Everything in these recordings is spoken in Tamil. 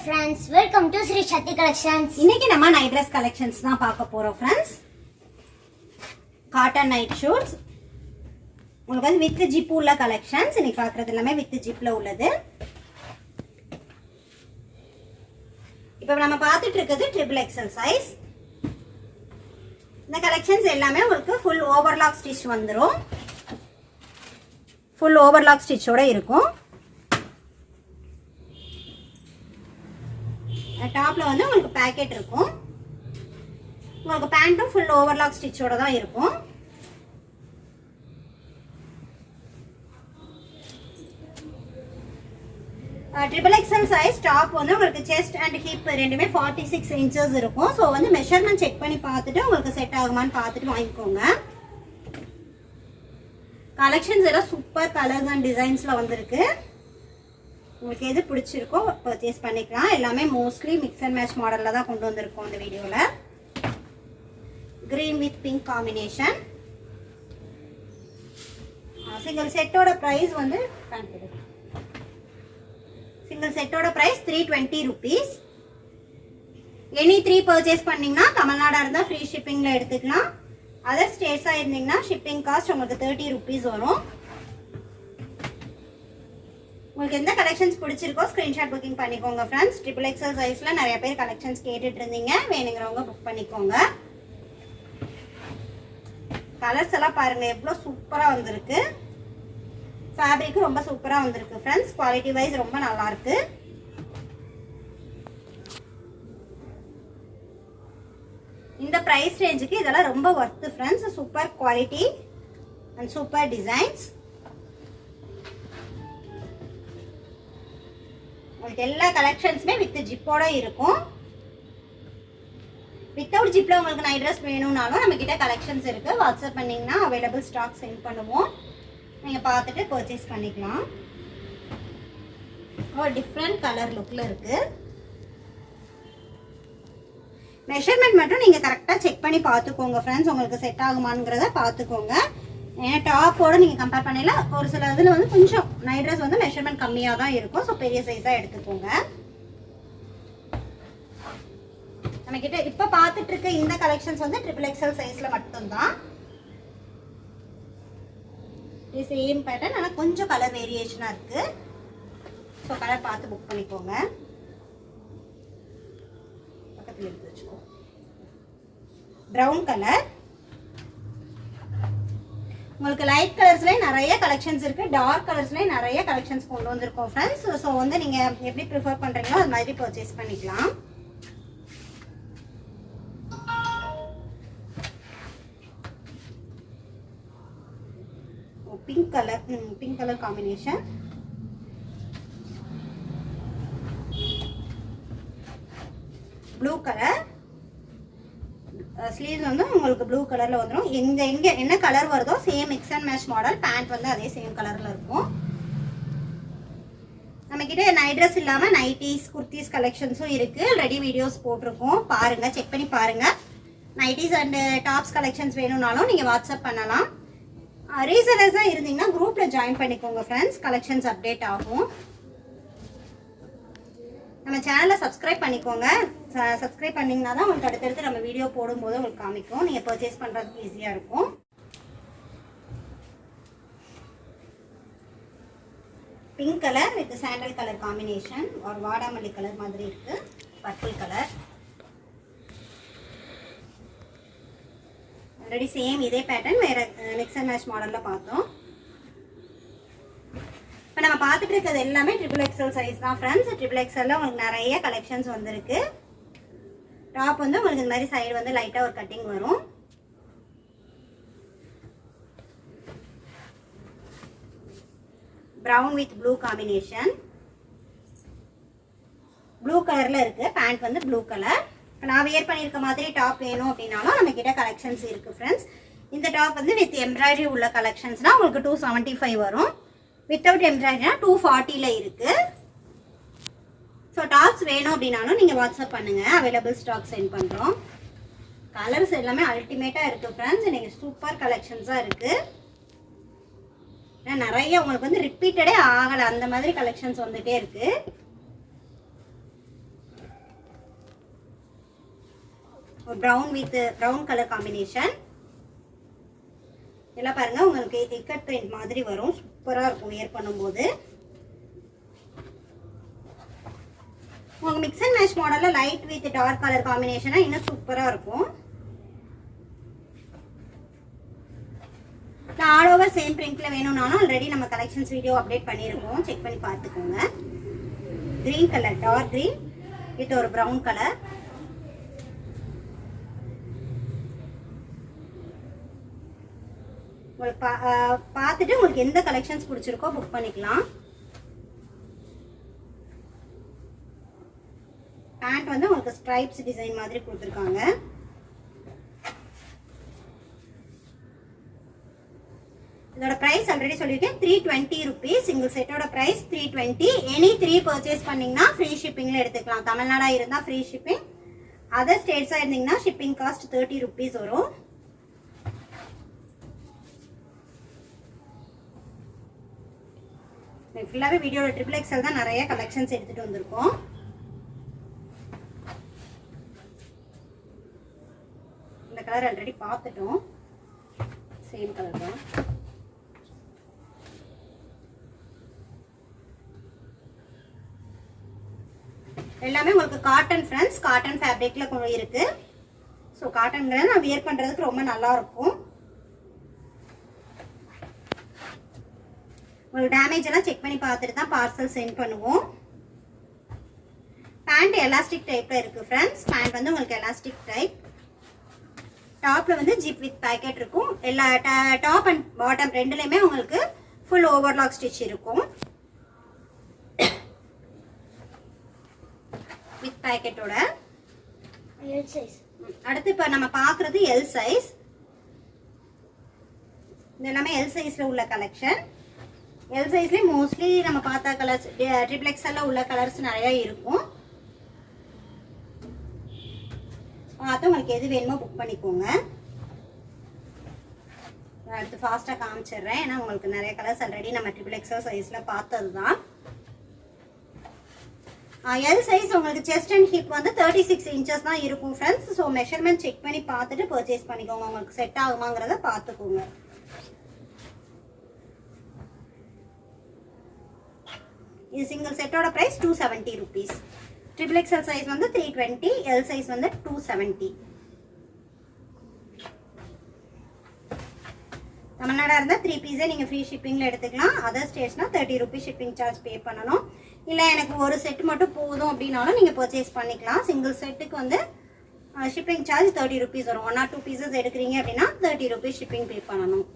friends, welcome to Sri Shakti Collections. இன்னைக்கு நம்ம நைட் Dress collections தான் பார்க்க போறோம் friends. Cotton night shoots. உங்களுக்கு வந்து with zip உள்ள collections. இன்னைக்கு பார்க்கிறது எல்லாமே with zipல உள்ளது. இப்போ நம்ம பார்த்துட்டு இருக்குது XXL size. இந்த collections எல்லாமே உங்களுக்கு full overlock stitch வந்துரும். full overlock stitch ஓட இருக்கும். டாப்ல வந்து உங்களுக்கு பாக்கெட் இருக்கும். உங்களுக்கு பேண்ட்டும் ஃபுல் ஓவர்லாக் ஸ்டிச்சோட தான் இருக்கும். XXL சைஸ் டாப் வந்து உங்களுக்கு செஸ்ட் அண்ட் ஹிப் ரெண்டுமே 46 இன்ச்சஸ் இருக்கும். ஸோ வந்து மெஷர்மெண்ட் செக் பண்ணி பார்த்துட்டு உங்களுக்கு செட் ஆகுமான்னு பார்த்துட்டு வாங்கிக்கோங்க. கலெக்ஷன்ஸ் எல்லாம் சூப்பர் கலர்ஸ் அண்ட் டிசைன்ஸ்ல வந்திருக்கு. உங்களுக்கு எது பிடிச்சிருக்கோ பர்ச்சேஸ் பண்ணிக்கலாம். எல்லாமே மோஸ்ட்லி மிக்ஸ் அண்ட் மேட்ச் மாடலில் தான் கொண்டு வந்திருக்கோம் இந்த வீடியோவில். Green with pink combination. Single செட்டோட ப்ரைஸ் வந்து சிங்கிள் செட்டோட ப்ரைஸ் 320 rupees. எனி 3 பர்ச்சேஸ் பண்ணிங்கன்னா தமிழ்நாடாக இருந்தால் ஃப்ரீ ஷிப்பிங்கில் எடுத்துக்கலாம். அதர் ஸ்டேட்ஸாக இருந்தீங்கன்னா ஷிப்பிங் காஸ்ட் உங்களுக்கு 30 rupees வரும். உங்களுக்கு எந்த கலெக்ஷன்ஸ் பிடிச்சிருக்கோ ஸ்கிரீன்ஷாட் புக்கிங் பண்ணிக்கோங்க ஃப்ரெண்ட்ஸ். XXL சைஸ்ல நிறைய பேர் கலெக்ஷன்ஸ் கேட்டுட்டு இருந்தீங்க. வேணுங்கிறவங்க புக் பண்ணிக்கோங்க. கலர்ஸ் எல்லாம் பாருங்க எவ்வளோ சூப்பரா வந்திருக்கு. ஃபேப்ரிக் ரொம்ப சூப்பரா வந்திருக்கு ஃப்ரெண்ட்ஸ். குவாலிட்டி வைஸ் ரொம்ப நல்லா இருக்கு. இந்த பிரைஸ் ரேஞ்சுக்கு இதெல்லாம் ரொம்ப worth friends. Super quality and super designs. உங்களுக்கு எல்லா கலெக்ஷன்ஸுமே வித் ஜிப்போட இருக்கும். வித்தவுட் ஜிப்ல உங்களுக்கு நைட் ட்ரெஸ் வேணும்னாலும் நம்ம கிட்ட கலெக்ஷன்ஸ் இருக்கு. வாட்ஸ்அப் பண்ணீங்கன்னா அவைலபிள் ஸ்டாக் சென்ட் பண்ணுவோம். நீங்க பார்த்துட்டு பர்ச்சேஸ் பண்ணிக்கலாம். ஒரு டிஃப்ரெண்ட் கலர் லுக்ல இருக்கு. மெஷர்மெண்ட் மட்டும் நீங்க கரெக்டா செக் பண்ணி பார்த்துக்கோங்க ஃப்ரெண்ட்ஸ். உங்களுக்கு செட் ஆகுமாங்கிறத பார்த்துக்கோங்க. ஏன்னா டாப்போட நீங்கள் கம்பேர் பண்ணல ஒரு சில இதில் வந்து கொஞ்சம் நைட் ட்ரெஸ் வந்து மெஷர்மெண்ட் கம்மியாக தான் இருக்கும். ஸோ பெரிய சைஸாக எடுத்துக்கோங்க. நம்ம கிட்ட இப்போ பார்த்துட்டு இருக்க இந்த கலெக்ஷன்ஸ் வந்து XXL சைஸில் மட்டும்தான். சேம் பேட்டர்ன் ஆனால் கொஞ்சம் கலர் வேரியேஷனாக இருக்கு. ஸோ கலர் பார்த்து புக் பண்ணிக்கோங்க. பக்கத்தில் எடுத்து வச்சுக்கோ. Brown colour. உங்களுக்கு லைட் கலர்ஸ்லயே நிறைய கலெக்ஷன்ஸ் இருக்கு. டார்க் கலர்ஸ்லயே நிறைய கலெக்ஷன்ஸ் கொண்டு வந்திருக்கோம் ஃப்ரெண்ட்ஸ். ஸோ வந்து நீங்க எப்படி ப்ரிஃபர் பண்றீங்களோ அது மாதிரி பர்ச்சேஸ் பண்ணிக்கலாம். Pink colour combination. Blue colour. Sleeves வந்து உங்களுக்கு ப்ளூ கலர்ல வந்துடும். எங்க என்ன கலர் வருதோ same mix and match model. Pant வந்து அதே சேம் கலர்ல இருக்கும். நம்ம கிட்ட நைட் ட்ரெஸ் இல்லாம நைட்டிஸ் குர்த்திஸ் கலெக்ஷன்ஸும் இருக்கு. ரெடி வீடியோஸ் போட்டிருக்கோம், பாருங்க, செக் பண்ணி பாருங்க. நைட்டிஸ் அண்ட் டாப்ஸ் கலெக்ஷன்ஸ் வேணும்னாலும் நீங்க வாட்ஸ்அப் பண்ணலாம். ரீசனர்ஸா இருந்தீங்கன்னா குரூப்ல ஜாயின் பண்ணிக்கோங்க ஃப்ரெண்ட்ஸ். கலெக்ஷன்ஸ் அப்டேட் ஆகும். நம்ம சேனலை சப்ஸ்கிரைப் பண்ணிக்கோங்க. சப்ஸ்கிரைப் பண்ணிங்கன்னா தான் உங்களுக்கு அடுத்தடுத்து நம்ம வீடியோ போடும்போது உங்களுக்கு காமிக்கும். நீங்கள் பர்ச்சேஸ் பண்ணுறதுக்கு ஈஸியாக இருக்கும். Pink colour with sandal colour combination. ஒரு வாடாமல்லி கலர் மாதிரி இருக்கு. Purple colour. ஆல்ரெடி சேம் இதே பேட்டர்ன் வேற மிக்ஸ் அண்ட் மேட்ச் மாடலில் பார்த்தோம். இப்போ நம்ம பார்த்துட்டு இருக்கிறது எல்லாமே XXL சைஸ் தான் ஃப்ரெண்ட்ஸ். XXL உங்களுக்கு நிறைய கலெக்ஷன்ஸ் வந்திருக்கு. டாப் வந்து உங்களுக்கு இந்த மாதிரி சைடு வந்து லைட்டாக ஒரு கட்டிங் வரும். Brown with blue combination. Blue கலரில் இருக்கு. பேண்ட் வந்து ப்ளூ கலர். இப்போ நான் வியர் பண்ணியிருக்க மாதிரி டாப் வேணும் அப்படின்னாலும் நம்ம கிட்ட கலெக்ஷன்ஸ் இருக்கு ஃப்ரெண்ட்ஸ். இந்த டாப் வந்து வித் எம்ப்ராய்டரி உள்ள கலெக்ஷன்ஸ்னால் உங்களுக்கு 275 வரும். வித்தவுட் எம்ப்ராய்டரினா 240ல இருக்கு. ஸோ டாப்ஸ் வேணும் அப்படின்னாலும் நீங்கள் வாட்ஸ்அப் பண்ணுங்க. அவைலபிள் ஸ்டாக் சென்ட் பண்ணுறோம். கலர்ஸ் எல்லாமே அல்டிமேட்டாக இருக்கு ஃப்ரெண்ட்ஸ். இன்னைக்கு சூப்பர் கலெக்ஷன்ஸாக இருக்கு. நிறைய உங்களுக்கு வந்து ரிப்பீட்டடே ஆகலை அந்த மாதிரி கலெக்ஷன்ஸ் வந்துட்டே இருக்கு. ஒரு ப்ரௌன் கலர் காம்பினேஷன். இதெல்லாம் பாருங்க உங்களுக்கு இக்கட் பிரிண்ட் மாதிரி வரும். சூப்பராக இருக்கும் வியர் பண்ணும்போது. உங்களுக்கு மிக்ஸ் அண்ட் மேட்ச் மாடலில் லைட் வித் டார்க் கலர் காம்பினேஷனாக இன்னும் சூப்பராக இருக்கும். ஆல் ஓவர் சேம் பிரிண்ட்ல வேணும்னாலும் ஆல்ரெடி நம்ம கலெக்ஷன்ஸ் வீடியோ அப்டேட் பண்ணியிருக்கோம். செக் பண்ணி பார்த்துக்கோங்க. Green colour, dark green with ஒரு ப்ரௌன் கலர். உங்களுக்கு பார்த்துட்டு உங்களுக்கு எந்த கலெக்ஷன்ஸ் பிடிச்சிருக்கோ புக் பண்ணிக்கலாம். பேண்ட் வந்து உங்களுக்கு ஸ்ட்ரைப்ஸ் டிசைன் மாதிரி கொடுத்துருக்காங்க. இதோட பிரைஸ் ஆல்ரெடி சொல்லியிருக்கேன், 320 rupees. சிங்கிள் செட்டோட பிரைஸ் 320. எனி 3 பர்ச்சேஸ் பண்ணீங்கன்னா ஃப்ரீ ஷிப்பிங்ல எடுத்துக்கலாம். தமிழ்நாடா இருந்தா ஃப்ரீ ஷிப்பிங், அதர் ஸ்டேட்ஸா இருந்தீங்கன்னா ஷிப்பிங் காஸ்ட் 30 rupees வரும். ஃபுல்லாவே வீடியோட XXL தான் நிறைய கலெக்ஷன்ஸ் எடுத்துட்டு வந்திருக்கோம். இந்த கலர் ஆல்ரெடி பார்த்துட்டோம், சேம் கலர் தான். எல்லாமே உங்களுக்கு காட்டன் ஃப்ரெண்ட்ஸ், காட்டன் ஃபேப்ரிக்ல இருக்கு. ஸோ காட்டன்ங்கிறது நான் வியர் பண்றதுக்கு ரொம்ப நல்லா இருக்கும். உங்களுக்கு டேமேஜ் எல்லாம் செக் பண்ணி பார்த்துட்டு தான் பார்சல் சென்ட் பண்ணுவோம். பேண்ட் எலாஸ்டிக் டைப்ல இருக்கு ஃப்ரெண்ட்ஸ். பேண்ட் வந்து உங்களுக்கு எலாஸ்டிக் டைப். டாப்ல வந்து ஜிப் வித் பாக்கெட் இருக்கும். எல்லா டாப் அண்ட் பாட்டம் ரெண்டுலயுமே உங்களுக்கு ஃபுல் ஓவர்லாக் ஸ்டிச் இருக்கும் வித் பாக்கெட்டோட. L size. அடுத்து இப்ப நம்ம பாக்குறது எல் சைஸ். இது எல்லாமே எல் சைஸ்ல உள்ள கலெக்ஷன். எல் சைஸ்ல மோஸ்ட்லி நம்ம பார்த்த கலர்ஸ் XXL உள்ள கலர்ஸ் நிறைய இருக்கும். பார்த்து உங்களுக்கு எது வேணுமோ புக் பண்ணிக்கோங்க. அடுத்து ஃபாஸ்டா காமிச்சிடுறேன், ஏன்னா உங்களுக்கு நிறைய கலர்ஸ் ஆல்ரெடி நம்ம XXL சைஸ்ல பார்த்தது தான். எல் சைஸ் உங்களுக்கு செஸ்ட் அண்ட் ஹிப் வந்து 36 inches தான் இருக்கும் ஃப்ரெண்ட்ஸ். ஸோ மெஷர்மெண்ட் செக் பண்ணி பார்த்துட்டு பர்ச்சேஸ் பண்ணிக்கோங்க. உங்களுக்கு செட் ஆகுமாங்கிறத பார்த்துக்கோங்க. இது சிங்கிள் செட்டோட பிரைஸ் 270 rupees. XXL சைஸ் வந்து 320, எல் சைஸ் வந்து 270. தமிழ்நாடா இருந்தா 3 பீஸே நீங்க ஃப்ரீ ஷிப்பிங்ல எடுத்துக்கலாம். அதர் ஸ்டேட்ஸ்னா 30 rupees ஷிப்பிங் சார்ஜ் பே பண்ணணும். இல்ல எனக்கு ஒரு செட் மட்டும் போதும் அப்படினாலும் நீங்க பர்ச்சேஸ் பண்ணிக்கலாம். சிங்கிள் செட்டுக்கு வந்து ஷிப்பிங் சார்ஜ் 30 rupees வரும். 1 or 2 பீசஸ் எடுக்கிறீங்க அப்படின்னா 30 rupees ஷிப்பிங் பே பண்ணணும்.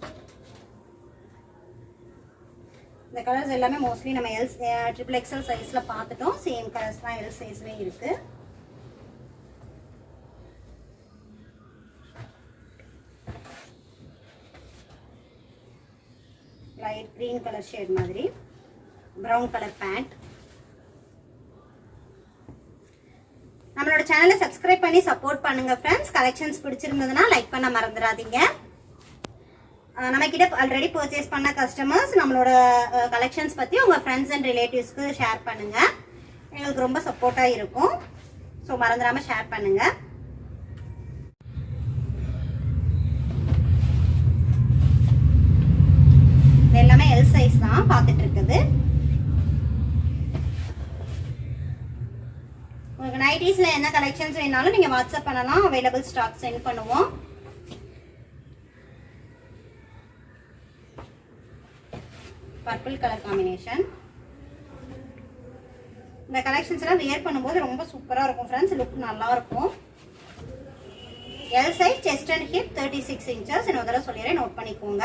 இந்த கலர்ஸ் எல்லாமே மோஸ்ட்லி நம்ம XXL சைஸ்ல பார்த்துட்டோம். சேம் கலர்ஸ் தான் எல் சைஸ்லயும் இருக்கு. லைட் கிரீன் கலர் ஷேட் மாதிரி, பிரவுன் கலர் பேண்ட். நம்மளோட சேனலை சப்ஸ்கிரைப் பண்ணி சப்போர்ட் பண்ணுங்க ஃப்ரெண்ட்ஸ். கலெக்ஷன்ஸ் பிடிச்சிருந்ததுன்னா லைக் பண்ண மறந்துடாதீங்க. நம்ம கிட்ட ஆல்ரெடி பர்ச்சேஸ் பண்ண கஸ்டமர்ஸ் நம்மளோட கலெக்ஷன்ஸ் பத்தி உங்க ஃப்ரெண்ட்ஸ் அண்ட் ரிலேட்டிவ்ஸ்க்கு ஷேர் பண்ணுங்க. எங்களுக்கு ரொம்ப சப்போர்ட்டா இருக்கும். ஸோ மறந்துடாம ஷேர் பண்ணுங்க. எல்லாமே எல் சைஸ் தான் பார்த்துட்டு இருக்குது. உங்களுக்கு நைட்டீஸ்ல என்ன கலெக்ஷன்ஸ் வேணாலும் நீங்க வாட்ஸ்அப் பண்ணலாம். அவைலபிள் ஸ்டாக் சென்ட் பண்ணுவோம். Purple colour combination. இந்த கலெக்ஷன்ஸ் எல்லாம் வியர் பண்ணும்போது ரொம்ப சூப்பரா இருக்கும் ஃப்ரெண்ட்ஸ். லுக் நல்லா இருக்கும். L size chest and hip 36 inches. இன்னொரு தடவை சொல்லிடுறேன், நோட் பண்ணிக்கோங்க.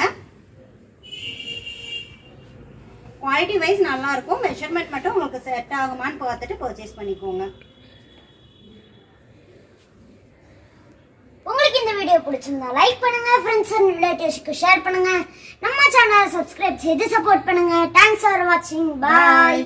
குவாலிட்டி வைஸ் நல்லா இருக்கும். மெஷர்மெண்ட் மட்டும் உங்களுக்கு செட் ஆகுமான்னு பார்த்துட்டு பர்ச்சேஸ் பண்ணிக்கோங்க. உங்களுக்கு இந்த வீடியோ பிடிச்சிருந்தா லைக் பண்ணுங்க, ஃப்ரெண்ட்ஸ் அண்ட் ரிலேட்டிவ்ஸ்க்கு ஷேர் பண்ணுங்க. நம்ம சேனலை சப்ஸ்கிரைப் செய்து சப்போர்ட் பண்ணுங்க. தேங்க்ஸ் ஃபார் வாட்சிங். பாய்.